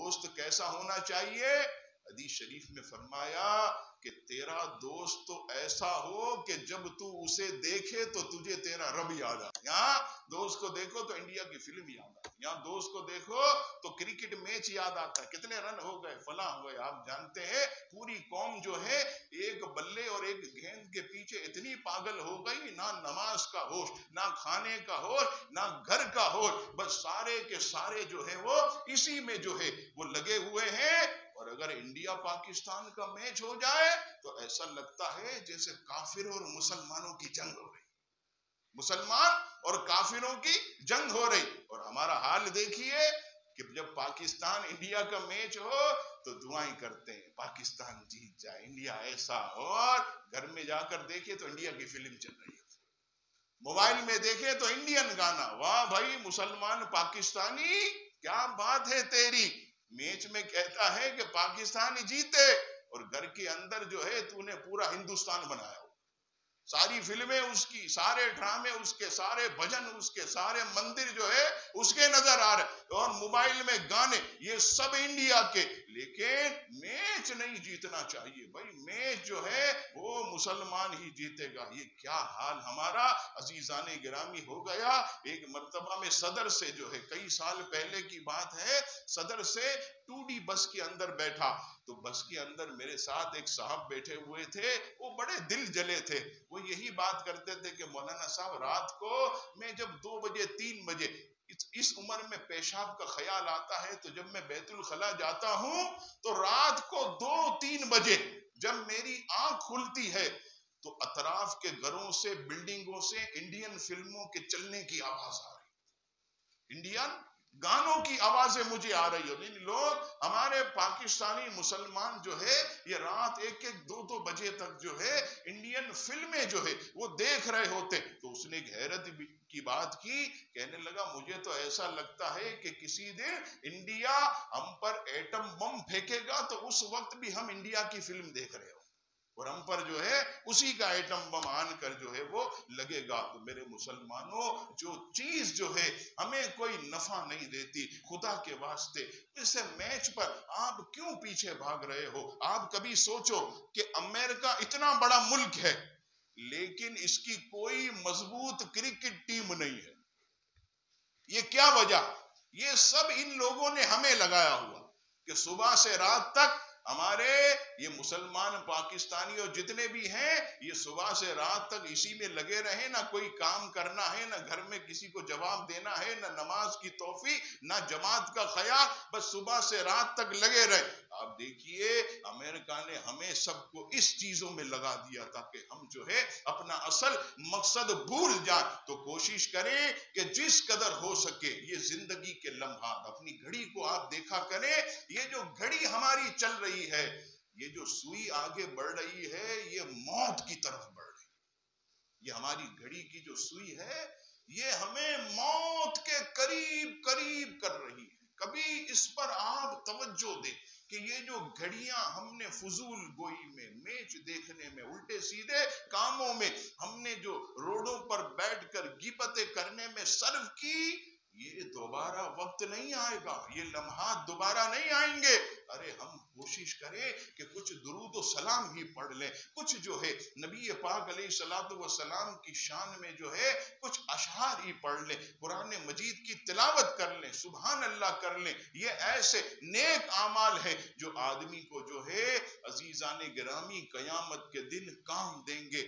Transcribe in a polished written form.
دوست کیسا ہونا چاہیے؟ حدیث شریف میں فرمایا کہ تیرا دوست تو ایسا ہو کہ جب تو اسے دیکھے تو تجھے تیرا رب یاد آئے. یہاں دوست کو دیکھو تو انڈیا کی فلم یاد آتی، یہاں دوست کو دیکھو تو کرکٹ میچ یاد آتا ہے، کتنے رن ہو گئے، فلاں ہو گئے. آپ جانتے ہیں پوری قوم جو ہے ایک بلے اور ایک گیند کے پیچھے اتنی پاگل ہو گئی، نہ نماز کا ہوش، نہ کھانے کا ہوش، نہ گھر کا ہوش، بس سارے کے سارے جو ہے وہ اسی میں جو ہے وہ لگے ہوئے ہیں. اور اگر انڈیا پاکستان کا میچ ہو جائے تو ایسا لگتا ہے جیسے کافر اور مسلمانوں کی جنگ ہو رہی، مسلمان اور کافروں کی جنگ ہو رہی. اور ہمارا حال دیکھیے کہ جب پاکستان انڈیا کا میچ ہو تو دعائیں کرتے ہیں پاکستان جیت جائے، انڈیا ایسا ہو. اور گھر میں جا کر دیکھیں تو انڈیا کی فلم چل رہی ہے، موبائل میں دیکھیں تو انڈین گانا. واہ بھائی مسلمان پاکستانی کیا بات ہے تیری، میچ میں کہتا ہے کہ پاکستان جیتے اور گھر کے اندر جو ہے تو نے پورا ہندوستان بنایا ہو. ساری فلمیں اس کی، سارے ڈرامے اس کے، سارے بھجن اس کے، سارے مندر جو ہے اس کے نظر آ رہے، اور موبائل میں گانے، یہ سب انڈیا کے. لیکن میچ نہیں جیتنا چاہیے بھائی، میچ جو ہے وہ مسلمان ہی جیتے گا. یہ کیا حال ہمارا عزیزان گرامی ہو گیا. ایک مرتبہ میں صدر سے جو ہے، کئی سال پہلے کی بات ہے، صدر سے 2D بس کے اندر بیٹھا تو بس کے اندر میرے ساتھ ایک صاحب بیٹھے ہوئے تھے، وہ بڑے دل جلے تھے. وہ یہی بات کرتے تھے کہ مولانا صاحب رات کو میں جب 2 بجے 3 بجے اس عمر میں پیشاب کا خیال آتا ہے تو جب میں بیت الخلا جاتا ہوں تو رات کو 2-3 بجے جب میری آنکھ کھلتی ہے تو اطراف کے گھروں سے، بلڈنگوں سے انڈین فلموں کے چلنے کی آواز آ رہی، انڈین گانوں کی آوازیں مجھے آ رہی ہو. لوگ ہمارے پاکستانی مسلمان جو ہے یہ رات 1-2 بجے تک جو ہے انڈین فلمیں جو ہے وہ دیکھ رہے ہوتے. تو اس نے ایک حیرت کی بات کی، کہنے لگا مجھے تو ایسا لگتا ہے کہ کسی دن انڈیا ہم پر ایٹم بم پھینکے گا تو اس وقت بھی ہم انڈیا کی فلم دیکھ رہے ہو اور ہم پر جو ہے اسی کا ایٹم بم آن کر جو ہے وہ لگے گا. تو میرے مسلمانوں، جو چیز جو ہے ہمیں کوئی نفع نہیں دیتی، خدا کے واسطے اس میچ پر آپ کیوں پیچھے بھاگ رہے ہو؟ آپ کبھی سوچو کہ امریکہ اتنا بڑا ملک ہے لیکن اس کی کوئی مضبوط کرکٹ ٹیم نہیں ہے. یہ کیا وجہ؟ یہ سب ان لوگوں نے ہمیں لگایا ہوا کہ صبح سے رات تک ہمارے یہ مسلمان پاکستانی اور جتنے بھی ہیں یہ صبح سے رات تک اسی میں لگے رہے، نہ کوئی کام کرنا ہے، نہ گھر میں کسی کو جواب دینا ہے، نہ نماز کی توفیق، نہ جماعت کا خیال، بس صبح سے رات تک لگے رہے. آپ دیکھیے امریکہ نے ہمیں سب کو اس چیزوں میں لگا دیا تھا کہ ہم جو ہے اپنا اصل مقصد بھول جائیں. تو کوشش کریں کہ جس قدر ہو سکے یہ زندگی کے لمحات، اپنی گھڑی کو آپ دیکھا کریں، یہ جو گھڑی ہماری چل رہی ہے، یہ جو سوئی آگے بڑھ رہی ہے یہ موت کی طرف بڑھ رہی ہے. یہ ہماری گھڑی کی جو سوئی ہے یہ ہمیں موت کے قریب قریب کر رہی ہے. کبھی اس پر آپ توجہ دیں کہ یہ جو گھڑیاں ہم نے فضول گوئی میں، میچ دیکھنے میں، الٹے سیدھے کاموں میں ہم نے جو روڈوں پر بیٹھ کر غیبتیں کرنے میں صرف کی، یہ دوبارہ وقت نہیں آئے گا، یہ لمحات دوبارہ نہیں آئیں گے. ارے ہم کوشش کریں کہ کچھ درود و سلام ہی پڑھ لیں، کچھ جو ہے نبی پاک علیہ الصلوۃ والسلام کی شان میں جو ہے کچھ اشعار ہی پڑھ لیں، قرآن مجید کی تلاوت کر لیں، سبحان اللہ کر لیں. یہ ایسے نیک اعمال ہیں جو آدمی کو جو ہے عزیزان گرامی قیامت کے دن کام دیں گے.